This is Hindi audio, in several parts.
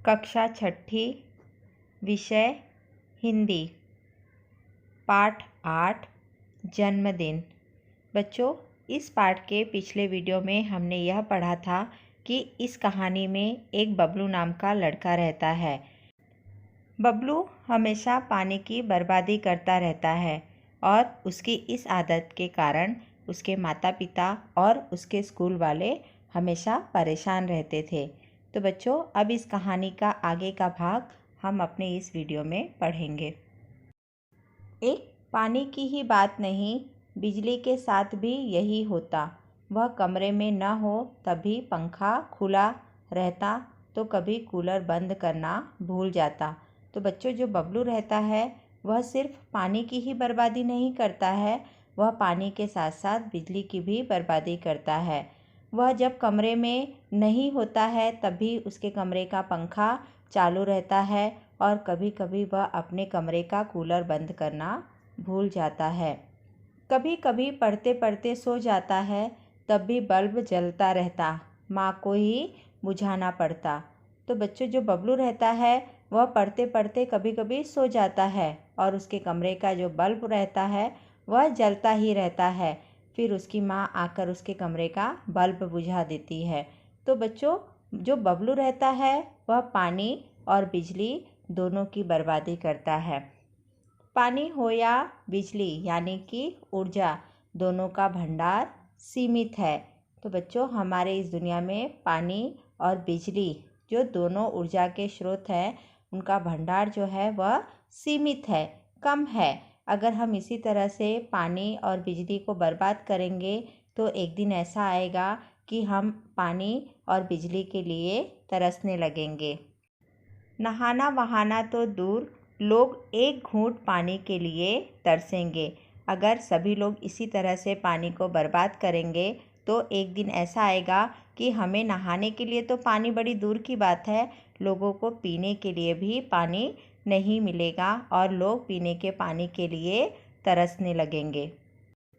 कक्षा छठी, विषय हिंदी, पाठ 8 जन्मदिन। बच्चों, इस पाठ के पिछले वीडियो में हमने यह पढ़ा था कि इस कहानी में एक बबलू नाम का लड़का रहता है। बबलू हमेशा पानी की बर्बादी करता रहता है और उसकी इस आदत के कारण उसके माता पिता और उसके स्कूल वाले हमेशा परेशान रहते थे। तो बच्चों, अब इस कहानी का आगे का भाग हम अपने इस वीडियो में पढ़ेंगे। एक पानी की ही बात नहीं, बिजली के साथ भी यही होता। वह कमरे में न हो तभी पंखा खुला रहता तो कभी कूलर बंद करना भूल जाता। तो बच्चों, जो बबलू रहता है वह सिर्फ पानी की ही बर्बादी नहीं करता है, वह पानी के साथ साथ बिजली की भी बर्बादी करता है। वह जब कमरे में नहीं होता है तभी उसके कमरे का पंखा चालू रहता है और कभी कभी वह अपने कमरे का कूलर बंद करना भूल जाता है। कभी कभी पढ़ते पढ़ते सो जाता है तब भी बल्ब जलता रहता, माँ को ही बुझाना पड़ता। तो बच्चों, जो बबलू रहता है वह पढ़ते पढ़ते कभी कभी सो जाता है और उसके कमरे का जो बल्ब रहता है वह जलता ही रहता है। फिर उसकी माँ आकर उसके कमरे का बल्ब बुझा देती है। तो बच्चों, जो बबलू रहता है वह पानी और बिजली दोनों की बर्बादी करता है। पानी हो या बिजली यानी कि ऊर्जा, दोनों का भंडार सीमित है। तो बच्चों, हमारे इस दुनिया में पानी और बिजली जो दोनों ऊर्जा के स्रोत हैं, उनका भंडार जो है वह सीमित है, कम है। अगर हम इसी तरह से पानी और बिजली को बर्बाद करेंगे तो एक दिन ऐसा आएगा कि हम पानी और बिजली के लिए तरसने लगेंगे। नहाना वहाना तो दूर, लोग एक घूंट पानी के लिए तरसेंगे। अगर सभी लोग इसी तरह से पानी को बर्बाद करेंगे तो एक दिन ऐसा आएगा कि हमें नहाने के लिए तो पानी बड़ी दूर की बात है, लोगों को पीने के लिए भी पानी नहीं मिलेगा और लोग पीने के पानी के लिए तरसने लगेंगे।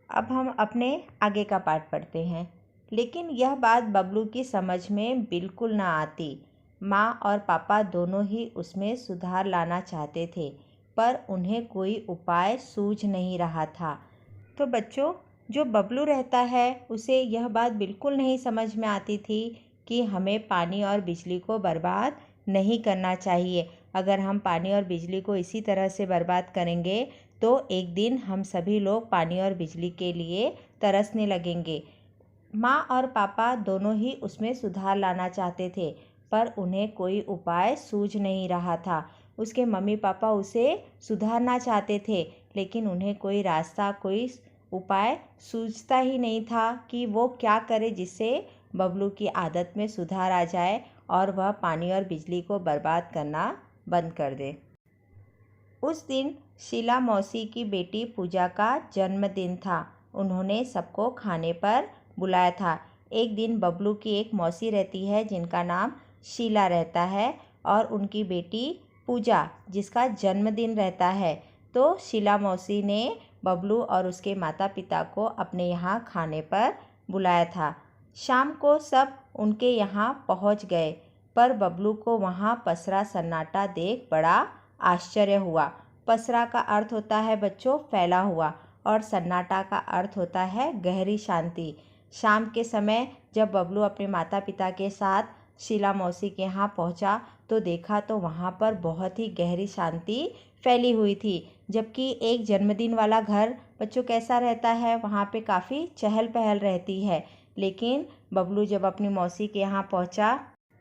अब हम अपने आगे का पाठ पढ़ते हैं। लेकिन यह बात बबलू की समझ में बिल्कुल ना आती। माँ और पापा दोनों ही उसमें सुधार लाना चाहते थे, पर उन्हें कोई उपाय सूझ नहीं रहा था। तो बच्चों, जो बबलू रहता है उसे यह बात बिल्कुल नहीं समझ में आती थी कि हमें पानी और बिजली को बर्बाद नहीं करना चाहिए। अगर हम पानी और बिजली को इसी तरह से बर्बाद करेंगे तो एक दिन हम सभी लोग पानी और बिजली के लिए तरसने लगेंगे। माँ और पापा दोनों ही उसमें सुधार लाना चाहते थे, पर उन्हें कोई उपाय सूझ नहीं रहा था। उसके मम्मी पापा उसे सुधारना चाहते थे, लेकिन उन्हें कोई रास्ता, कोई उपाय सूझता ही नहीं था कि वो क्या करे जिससे बबलू की आदत में सुधार आ जाए और वह पानी और बिजली को बर्बाद करना बंद कर दे। उस दिन शीला मौसी की बेटी पूजा का जन्मदिन था। उन्होंने सबको खाने पर बुलाया था। एक दिन बबलू की एक मौसी रहती है जिनका नाम शीला रहता है और उनकी बेटी पूजा जिसका जन्मदिन रहता है। तो शीला मौसी ने बबलू और उसके माता पिता को अपने यहाँ खाने पर बुलाया था। शाम को सब उनके यहाँ पहुँच गए, पर बबलू को वहाँ पसरा सन्नाटा देख बड़ा आश्चर्य हुआ। पसरा का अर्थ होता है बच्चों फैला हुआ और सन्नाटा का अर्थ होता है गहरी शांति। शाम के समय जब बबलू अपने माता पिता के साथ शीला मौसी के यहाँ पहुँचा तो देखा तो वहाँ पर बहुत ही गहरी शांति फैली हुई थी। जबकि एक जन्मदिन वाला घर बच्चों कैसा रहता है, वहाँ पे काफ़ी चहल पहल रहती है। लेकिन बबलू जब अपनी मौसी के यहाँ पहुँचा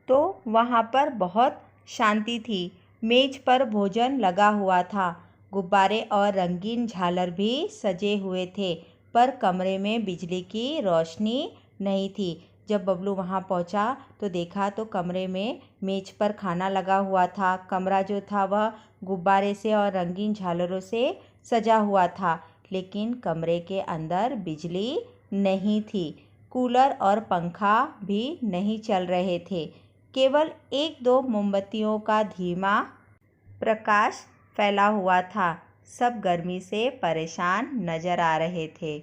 तो वहाँ पर बहुत शांति थी। मेज पर भोजन लगा हुआ था, गुब्बारे और रंगीन झालर भी सजे हुए थे, पर कमरे में बिजली की रोशनी नहीं थी। जब बबलू वहाँ पहुँचा तो देखा तो कमरे में मेज पर खाना लगा हुआ था। कमरा जो था वह गुब्बारे से और रंगीन झालरों से सजा हुआ था, लेकिन कमरे के अंदर बिजली नहीं थी। कूलर और पंखा भी नहीं चल रहे थे। केवल एक दो मोमबत्तियों का धीमा प्रकाश फैला हुआ था। सब गर्मी से परेशान नजर आ रहे थे।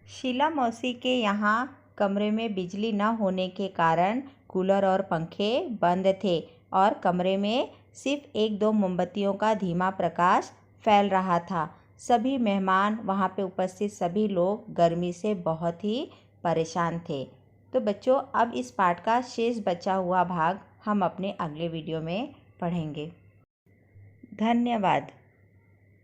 शीला मौसी के यहाँ कमरे में बिजली न होने के कारण कूलर और पंखे बंद थे। और कमरे में सिर्फ 1-2 मोमबत्तियों का धीमा प्रकाश फैल रहा था। सभी मेहमान, वहाँ पे उपस्थित सभी लोग गर्मी से बहुत ही परेशान थे। तो बच्चों, अब इस पाठ का शेष बचा हुआ भाग हम अपने अगले वीडियो में पढ़ेंगे। धन्यवाद।